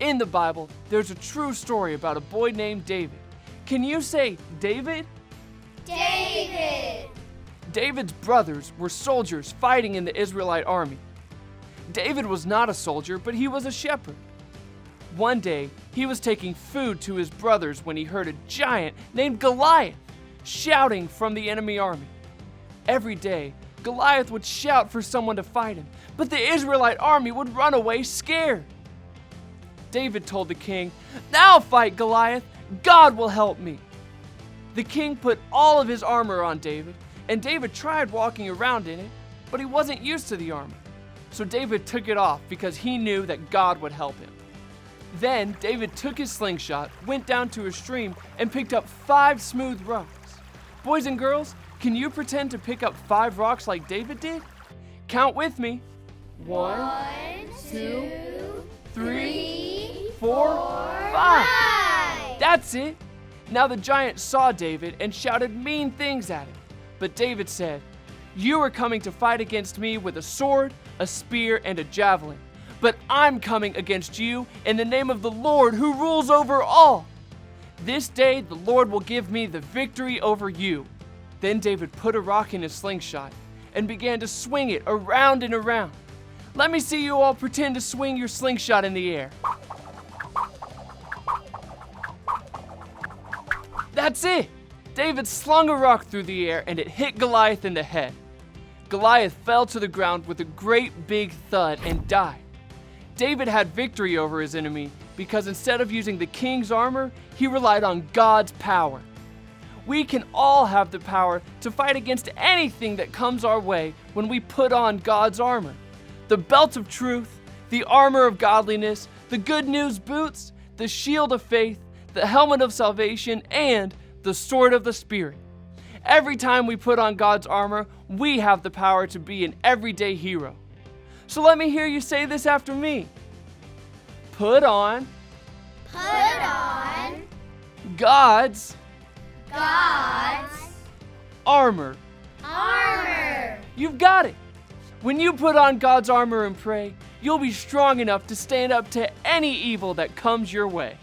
In the Bible, there's a true story about a boy named David. Can you say David? David! David's brothers were soldiers fighting in the Israelite army. David was not a soldier, but he was a shepherd. One day, he was taking food to his brothers when he heard a giant named Goliath shouting from the enemy army. Every day, Goliath would shout for someone to fight him, but the Israelite army would run away scared. David told the king, "Now fight Goliath, God will help me." The king put all of his armor on David, and David tried walking around in it, but he wasn't used to the armor. So David took it off because he knew that God would help him. Then David took his slingshot, went down to a stream, and picked up 5 smooth rocks. Boys and girls, can you pretend to pick up 5 rocks like David did? Count with me. 1, 2, 3, 4, 5. That's it. Now the giant saw David and shouted mean things at him. But David said, "You are coming to fight against me with a sword, a spear, and a javelin. But I'm coming against you in the name of the Lord who rules over all. This day the Lord will give me the victory over you." Then David put a rock in his slingshot and began to swing it around and around. Let me see you all pretend to swing your slingshot in the air. That's it! David slung a rock through the air and it hit Goliath in the head. Goliath fell to the ground with a great big thud and died. David had victory over his enemy because instead of using the king's armor, he relied on God's power. We can all have the power to fight against anything that comes our way when we put on God's armor. The belt of truth, the armor of godliness, the good news boots, the shield of faith, the helmet of salvation, and the sword of the Spirit. Every time we put on God's armor, we have the power to be an everyday hero. So let me hear you say this after me. Put on God's armor. You've got it. When you put on God's armor and pray, you'll be strong enough to stand up to any evil that comes your way.